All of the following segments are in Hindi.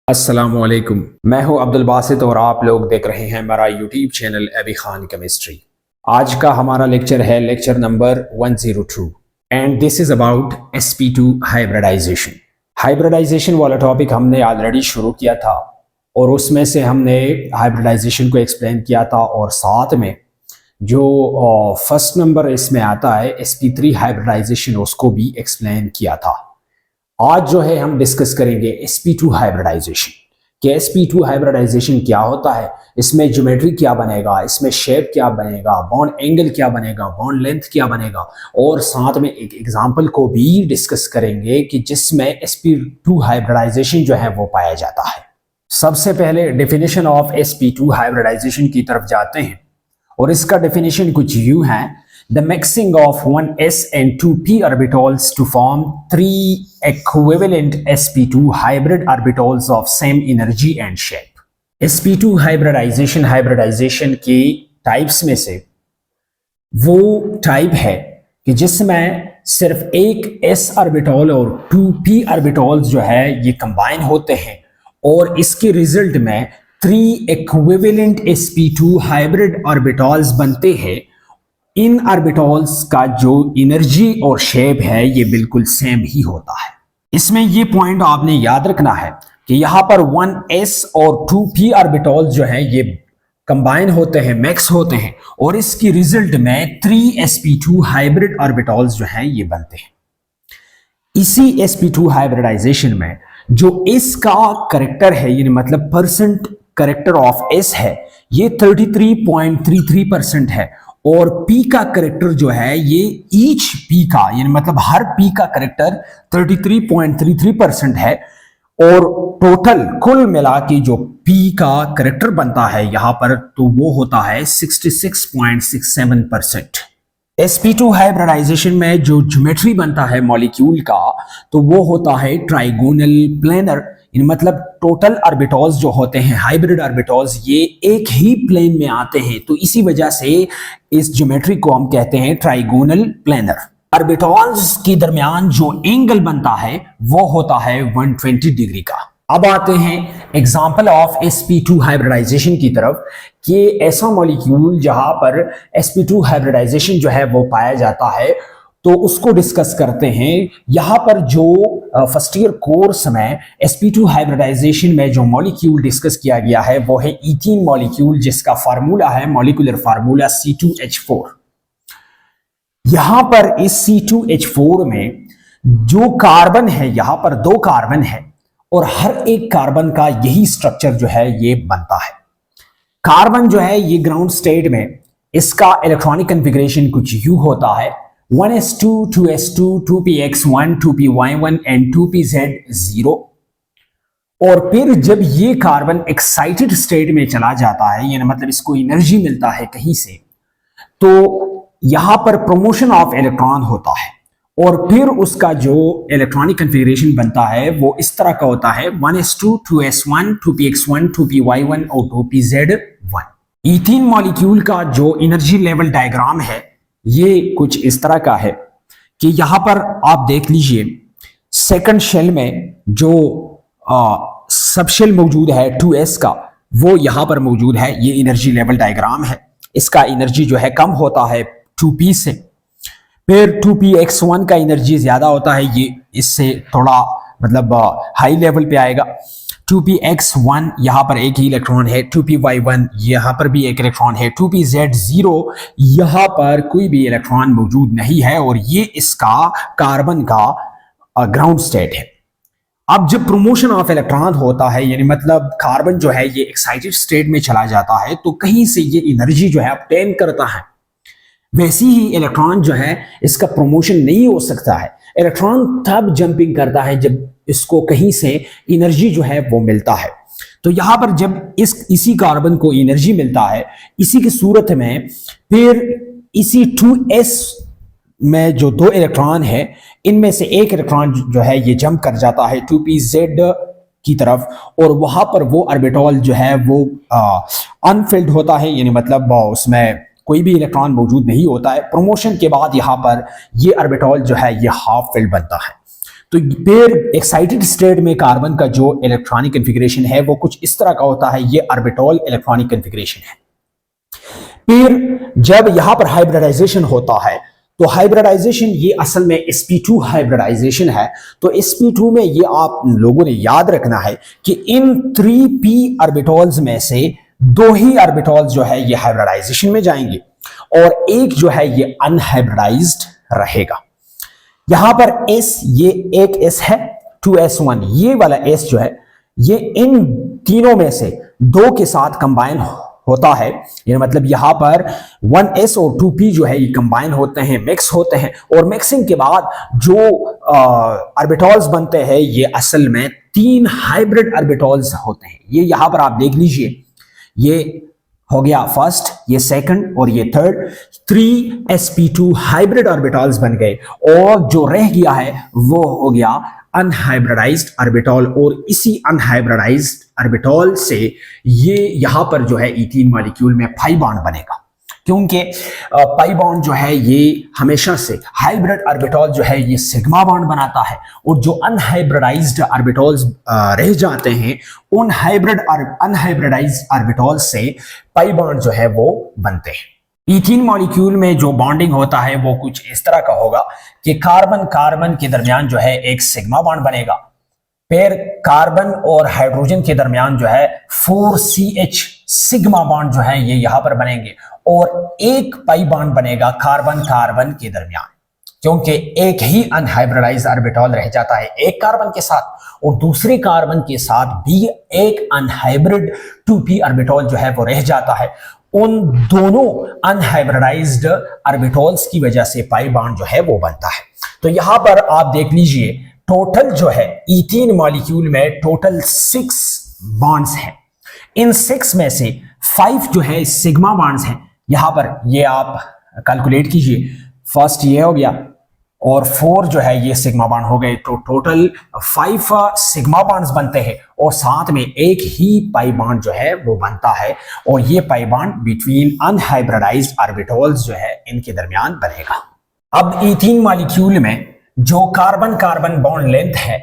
अस्सलामुअलैकुम। मैं हूं अब्दुल बासित और आप लोग देख रहे हैं मेरा YouTube channel Abi Khan chemistry. आज का हमारा लेक्चर है lecture number 102 and this is about sp2 hybridisation. Hybridisation वाला टॉपिक हमने ऑलरेडी शुरू किया था और उसमें से हमने हाइब्रिडाइजेशन को एक्सप्लेन किया था और साथ में जो फर्स्ट नंबर इसमें आता है sp3 हाइब्रिडाइजेशन उसको भी एक्सप्लेन किया था। आज जो है हम डिस्कस करेंगे sp2 हाइब्रिडाइजेशन कि sp2 हाइब्रिडाइजेशन क्या होता है, इसमें ज्योमेट्री क्या बनेगा, इसमें शेप क्या बनेगा, बॉन्ड एंगल क्या बनेगा, बॉन्ड लेंथ क्या बनेगा और साथ में एक एग्जांपल को भी डिस्कस करेंगे कि जिसमें sp2 हाइब्रिडाइजेशन जो है वो पाया जाता है। सबसे पहले डेफिनेशन ऑफ sp2 हाइब्रिडाइजेशन की तरफ जाते हैं और इसका डेफिनेशन कुछ यूं है: the mixing of one s and two p orbitals to form three equivalent sp2 hybrid orbitals of same energy and shape। sp2 hybridisation की टाइप्स में से वो टाइप है कि जिसमें सिर्फ एक s ऑर्बिटल और 2p ऑर्बिटल्स जो है ये कंबाइन होते हैं और इसके रिजल्ट में 3 इक्विवेलेंट sp2 हाइब्रिड ऑर्बिटल्स बनते हैं। इन ऑर्बिटल्स का जो एनर्जी और शेप है ये बिल्कुल सेम ही होता है। इसमें ये पॉइंट आपने याद रखना है कि यहां पर 1s और 2p ऑर्बिटल्स जो है ये कंबाइन होते हैं, मिक्स होते हैं और इसकी रिजल्ट में 3 sp2 हाइब्रिड ऑर्बिटल्स जो हैं ये बनते हैं। इसी sp2 हाइब्रिडाइजेशन में जो इसका करेक्टर है यानी मतलब परसेंट करेक्टर ऑफ s है ये 33.33% है और p का करेक्टर जो है ये ईच p का यानी मतलब हर p का करेक्टर 33.33% है और टोटल कुल मिला के जो p का करेक्टर बनता है यहां पर तो वो होता है 66.67%। sp2 हाइब्रिडाइजेशन में जो ज्योमेट्री बनता है मॉलिक्यूल का तो वो होता है ट्राइगोनल प्लेनर, मतलब टोटल ऑर्बिटल्स जो होते हैं हाइब्रिड ऑर्बिटल्स ये एक ही प्लेन में आते हैं तो इसी वजह से इस ज्योमेट्री को हम कहते हैं ट्राइगोनल प्लेनर। ऑर्बिटल्स के दरमियान जो एंगल बनता है वो होता है 120 डिग्री का। अब आते हैं एग्जांपल ऑफ sp2 हाइब्रिडाइजेशन की तरफ कि ऐसा मॉलिक्यूल जहां पर sp2 हाइब्रिडाइजेशन जो है वो पाया जाता है तो उसको डिस्कस करते हैं। यहां पर जो फर्स्ट ईयर कोर्स में sp2 हाइब्रिडाइजेशन में जो मॉलिक्यूल डिस्कस किया गया है वो है ईथीन मॉलिक्यूल जिसका फार्मूला है मॉलिक्यूलर फार्मूला C2H4। यहां पर इस C2H4 में जो कार्बन है यहां पर 2 कार्बन है और हर एक कार्बन का यही स्ट्रक्चर जो है ये बनता है। कार्बन जो है ये ग्राउंड स्टेट में इसका इलेक्ट्रॉनिक कॉन्फ़िगरेशन कुछ यूं होता है 1s2 2s2 2px1 2py1 and 2pz0 और फिर जब ये कार्बन एक्साइटेड स्टेट में चला जाता है यानी मतलब इसको एनर्जी मिलता है कहीं से तो यहां पर प्रमोशन ऑफ इलेक्ट्रॉन होता है और फिर उसका जो इलेक्ट्रॉनिक कॉन्फ़िगरेशन बनता है वो इस तरह का होता है 1s2 2s1 2px1 2py1 और 2pz1। ईथीन मॉलिक्यूल का जो एनर्जी लेवल डायग्राम है ये कुछ इस तरह का है कि यहां पर आप देख लीजिए सेकंड शेल में जो सब शेल मौजूद है 2s का वो यहां पर मौजूद है। ये एनर्जी लेवल डायग्राम है, इसका एनर्जी जो है कम होता है 2p से, फिर 2px1 का एनर्जी ज्यादा होता है, ये इससे थोड़ा मतलब हाई लेवल पे आएगा। 2px1 यहां पर एक ही इलेक्ट्रॉन है, 2py1 यहां पर भी एक इलेक्ट्रॉन है, 2pz0 यहां पर कोई भी इलेक्ट्रॉन मौजूद नहीं है और ये इसका कार्बन का ग्राउंड स्टेट है। अब जब प्रमोशन ऑफ इलेक्ट्रॉन होता है यानी मतलब कार्बन जो है ये एक्साइटेड स्टेट में चला जाता है तो कहीं से ये एनर्जी जो है ऑब्टेन करता है, वैसी ही इलेक्ट्रॉन जो है इसका प्रमोशन नहीं हो सकता है। इलेक्ट्रॉन तब जंपिंग करता है जब इसको कहीं से एनर्जी जो है वो मिलता है। तो यहां पर जब इसी कार्बन को एनर्जी मिलता है इसी की सूरत में फिर इसी 2s में जो 2 इलेक्ट्रॉन है इनमें से एक इलेक्ट्रॉन जो है ये जंप कर जाता है 2pz की तरफ और वहां पर वो ऑर्बिटल जो है वो अनफिल्ड होता है यानी मतलब उसमें कोई भी इलेक्ट्रॉन मौजूद नहीं होता है। प्रमोशन के बाद यहाँ पर ये ऑर्बिटल जो है ये हाफ फिल्ड बनता है। तो फिर एक्साइटेड स्टेट में कार्बन का जो इलेक्ट्रॉनिक कॉन्फ़िगरेशन है वो कुछ इस तरह का होता है, ये ऑर्बिटल इलेक्ट्रॉनिक कॉन्फ़िगरेशन है। फिर जब यहां पर हाइब्रिडाइजेशन होता है तो हाइब्रिडाइजेशन ये असल में sp2 हाइब्रिडाइजेशन है। तो sp2 में ये आप लोगों ने याद रखना है कि इन 3p ऑर्बिटल्स में से 2 ही ऑर्बिटल्स जो है ये हाइब्रिडाइजेशन में जाएंगे और एक जो है ये अनहाइब्रिडाइज्ड रहेगा। यहां पर s, ये एक s है 2s1, ये वाला s जो है ये इन तीनों में से 2 के साथ कंबाइन होता है, ये मतलब यहां पर 1s और 2p जो है ये कंबाइन होते हैं, मिक्स होते हैं और मिक्सिंग के बाद जो ऑर्बिटल्स बनते हैं ये असल में 3 हाइब्रिड ऑर्बिटल्स होते हैं। ये यहां पर आप देख लीजिए, ये हो गया फर्स्ट, ये सेकंड और ये थर्ड, 3sp2 हाइब्रिड ऑर्बिटल्स बन गए और जो रह गया है वो हो गया अनहाइब्रिडाइज्ड ऑर्बिटल और इसी अनहाइब्रिडाइज्ड ऑर्बिटल से ये यहां पर जो है इथीन मॉलिक्यूल में पाई बॉन्ड बनेगा, क्योंकि पाई बॉन्ड जो है ये हमेशा से हाइब्रिड ऑर्बिटल जो है ये सिग्मा बॉन्ड बनाता है और जो अनहाइब्रिडाइज्ड ऑर्बिटल्स रह जाते हैं उन हाइब्रिड और अनहाइब्रिडाइज्ड ऑर्बिटल से पाई बॉन्ड जो है वो बनते हैं। इथीन मॉलिक्यूल में जो बॉन्डिंग होता है वो कुछ इस तरह का होगा कि कार्बन कार्बन के दरमियान जो है एक सिग्मा बॉन्ड बनेगा, फिर कार्बन और हाइड्रोजन के दरमियान जो है 4CH सिग्मा बॉन्ड जो है ये यहां पर बनेंगे और एक पाई बॉन्ड बनेगा कार्बन कार्बन के दरमियान, क्योंकि एक ही अनहाइब्रिडाइज्ड ऑर्बिटल रह जाता है एक कार्बन के साथ और दूसरे कार्बन के साथ भी एक अनहाइब्रिड 2p ऑर्बिटल जो है वो रह जाता है। उन दोनों अनहाइब्रिडाइज्ड ऑर्बिटल्स की वजह से पाई बॉन्ड जो है वो बनता है। तो यहां पर आप देख लीजिए टोटल जो है इथीन मॉलिक्यूल में टोटल 6 बॉन्ड्स हैं। इन 6 में से 5 जो है सिग्मा बॉन्ड्स हैं, यहां पर ये आप कैलकुलेट कीजिए, फर्स्ट ये हो गया और 4 जो है ये सिग्मा बॉन्ड हो गए, तो टोटल 5 सिग्मा बॉन्ड्स बनते हैं और साथ में एक ही पाई बॉन्ड जो है वो बनता है और ये pi bond between unhybridised orbitals जो है इनके दरमियान बनेगा। अब इथीन मॉलिक्यूल में जो कार्बन कार्बन बॉन्ड लेंथ है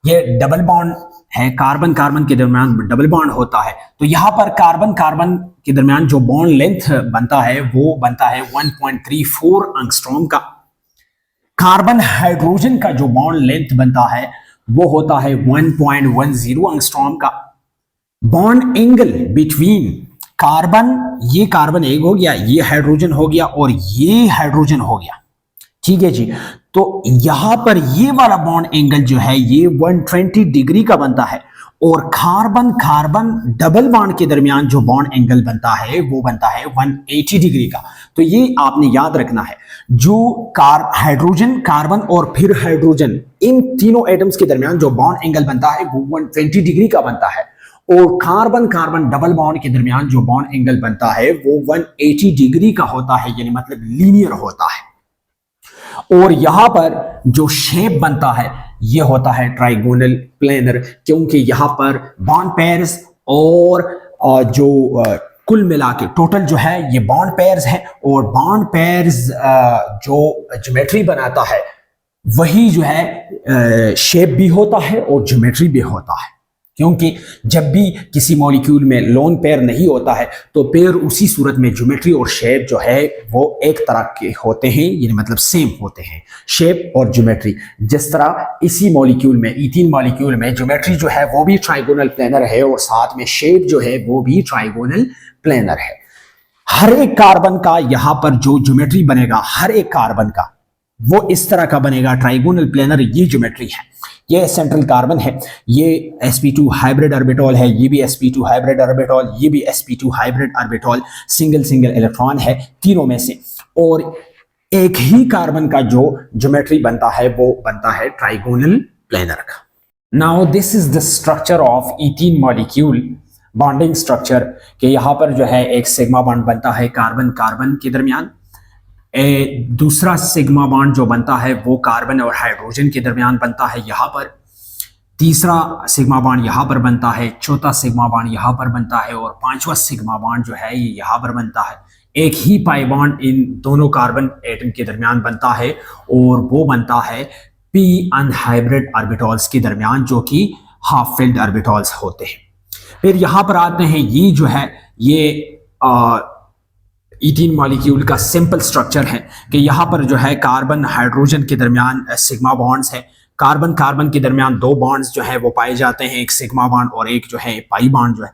ये डबल बॉन्ड है, कार्बन कार्बन के दरमियान डबल बॉन्ड होता है। तो यहां पर कार्बन कार्बन के दरमियान जो बॉन्ड लेंथ बनता है वो बनता है 1.34 एंगस्ट्रॉम का। कार्बन हाइड्रोजन का जो बॉन्ड लेंथ बनता है वो होता है 1.10 एंगस्ट्रॉम का। बॉन्ड एंगल बिटवीन कार्बन, ये कार्बन एक हो गया, ये हाइड्रोजन हो गया और ये हाइड्रोजन हो गया, ठीक है जी। तो यहां पर ये वाला बॉन्ड एंगल जो है ये 120 डिग्री का बनता है और कार्बन कार्बन डबल बॉन्ड के दरमियान जो बॉन्ड एंगल बनता है वो बनता है 180 डिग्री का। तो ये आपने याद रखना है, जो हाइड्रोजन कार्बन और फिर हाइड्रोजन इन तीनों एटम्स के दरमियान जो बॉन्ड एंगल बनता है वो 120 डिग्री का बनता है और कार्बन कार्बन डबल बॉन्ड के दरमियान जो बॉन्ड एंगल बनता है वो 180 डिग्री का होता है, यानी मतलब लीनियर होता है। और यहां पर जो शेप बनता है ये होता है ट्राइगोनल प्लेनर, क्योंकि यहां पर बॉन्ड पेयर्स और जो कुल मिला के टोटल जो है ये बॉन्ड पेयर्स हैं और बॉन्ड पेयर्स जो ज्योमेट्री बनाता है वही जो है शेप भी होता है और ज्योमेट्री भी होता है, क्योंकि जब भी किसी मॉलिक्यूल में लोन पेयर नहीं होता है तो पेयर उसी सूरत में ज्योमेट्री और शेप जो है वो एक तरह के होते हैं, यानी मतलब सेम होते हैं शेप और ज्योमेट्री। जिस तरह इसी मॉलिक्यूल में, इथीन मॉलिक्यूल में ज्योमेट्री जो है वो भी ट्राइगोनल प्लेनर है और साथ में शेप जो है वो भी ट्राइगोनल प्लेनर है। हर एक कार्बन का यहां पर जो ज्योमेट्री बनेगा, हर एक कार्बन का वो इस तरह का बनेगा, ट्राइगोनल प्लेनर ये ज्योमेट्री है। ये सेंट्रल कार्बन है, ये sp2 हाइब्रिड ऑर्बिटल है, ये भी sp2 हाइब्रिड ऑर्बिटल, ये भी sp2 hybrid orbital, single single electron है तीनों में से और एक ही कार्बन का जो ज्योमेट्री बनता है वो बनता है ट्राइगोनल प्लेनर का। Now this is the structure of ethene molecule, bonding structure के यहाँ पर जो है एक सिग्मा बॉन्ड बनता है कार्बन कार्बन के दरमियान, दूसरा सिग्मा बॉन्ड जो बनता है वो कार्बन और हाइड्रोजन के दरमियान बनता है यहाँ पर, तीसरा सिग्मा बॉन्ड यहाँ पर बनता है, चौथा सिग्मा बॉन्ड यहाँ पर बनता है और पांचवा सिग्मा बॉन्ड जो है ये यहाँ पर बनता है। एक ही पाई बॉन्ड इन दोनों कार्बन एटम के दरमियान बनता है और वो बनता है पी अनहाइब्रिड ऑर्बिटल्स के दरमियान, जो कि हाफ फिल्ड ऑर्बिटल्स होते हैं। फिर यहाँ पर आते हैं, ये जो है ये ईथीन मॉलिक्यूल का सिंपल स्ट्रक्चर है कि यहाँ पर जो है कार्बन हाइड्रोजन के दरमियान सिग्मा बॉन्ड्स है। कार्बन कार्बन के दरमियान दो बॉन्ड्स जो है वो पाए जाते हैं, एक सिग्मा बॉन्ड और एक जो है पाई बॉन्ड जो है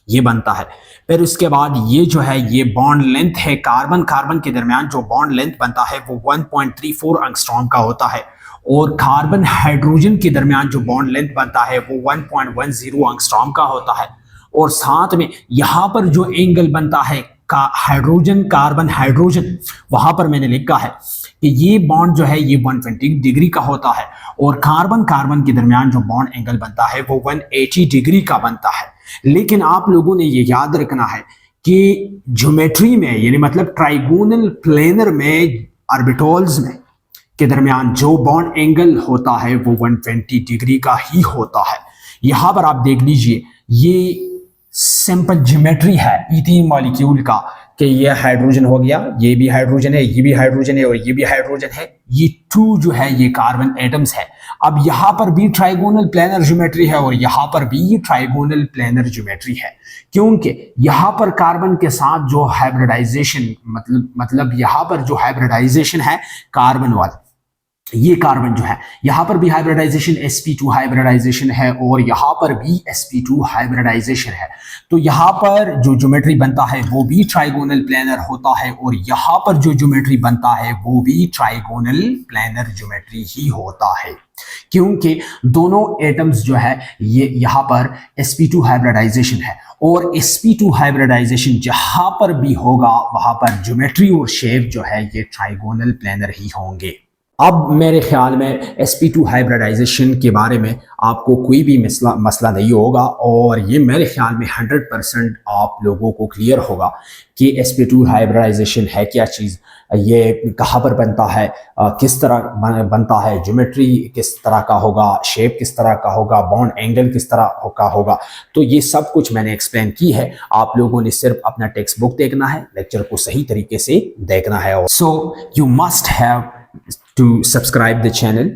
ये बनता है। फिर उसके बाद ये जो है ये बॉन्ड लेंथ है, कार्बन कार्बन के दरमियान जो बॉन्ड लेंथ बनता है वो 1.34 एंगस्ट्रॉम का होता है, और कार्बन हाइड्रोजन के दरमियान जो बॉन्ड लेंथ बनता है वो 1.10 एंगस्ट्रॉम का होता है। और साथ में यहाँ पर जो एंगल बनता है का हाइड्रोजन कार्बन हाइड्रोजन, वहां पर मैंने लिखा है कि ये बॉन्ड जो है ये 120 डिग्री का होता है, और कार्बन कार्बन के दरमियान जो बॉन्ड एंगल बनता है वो 180 डिग्री का बनता है। लेकिन आप लोगों ने ये याद रखना है कि ज्योमेट्री में, यानी मतलब ट्राइगोनल प्लेनर में ऑर्बिटल्स में के दरमियान जो बॉन्ड एंगल होता है वो 120 डिग्री का ही होता है। यहां पर आप देख लीजिए, ये सिंपल ज्योमेट्री है ईथीन मॉलिक्यूल का कि ये हाइड्रोजन हो गया, ये भी हाइड्रोजन है, ये भी हाइड्रोजन है और ये भी हाइड्रोजन है, ये टू जो है ये कार्बन एटम्स है। अब यहां पर भी ट्राइगोनल प्लेनर ज्योमेट्री है और यहां पर भी ट्राइगोनल प्लेनर ज्योमेट्री है, क्योंकि यहां पर कार्बन के साथ जो हाइब्रिडाइजेशन मतलब यहां पर जो हाइब्रिडाइजेशन है कार्बन वाला, ये कार्बन जो है यहां पर भी हाइब्रिडाइजेशन sp2 हाइब्रिडाइजेशन है और यहां पर भी sp2 हाइब्रिडाइजेशन है। तो यहां पर जो ज्योमेट्री बनता है वो भी ट्राइगोनल प्लेनर होता है और यहां पर जो ज्योमेट्री बनता है वो भी ट्राइगोनल प्लेनर ज्योमेट्री ही होता है, क्योंकि दोनों एटम्स जो है ये यहां पर sp2 हाइब्रिडाइजेशन है, और sp2 हाइब्रिडाइजेशन जहां पर भी होगा वहां पर ज्योमेट्री और शेप जो है ये ट्राइगोनल प्लेनर ही होंगे। अब मेरे ख्याल में sp2 हाइब्रिडाइजेशन के बारे में आपको कोई भी मसला नहीं होगा, और ये मेरे ख्याल में 100% आप लोगों को क्लियर होगा कि sp2 हाइब्रिडाइजेशन है क्या चीज़, ये कहाँ पर बनता है, किस तरह बनता है, ज्योमेट्री किस तरह का होगा, शेप किस तरह का होगा, बॉन्ड एंगल किस तरह का होगा। तो ये सब कुछ मैंने एक्सप्लेन की है, आप लोगों ने सिर्फ अपना टेक्स्ट बुक देखना है, लेक्चर को सही तरीके से देखना है। So you must have to subscribe the channel,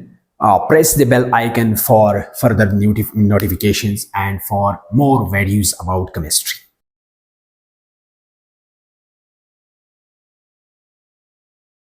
press the bell icon for further notifications and for more videos about chemistry.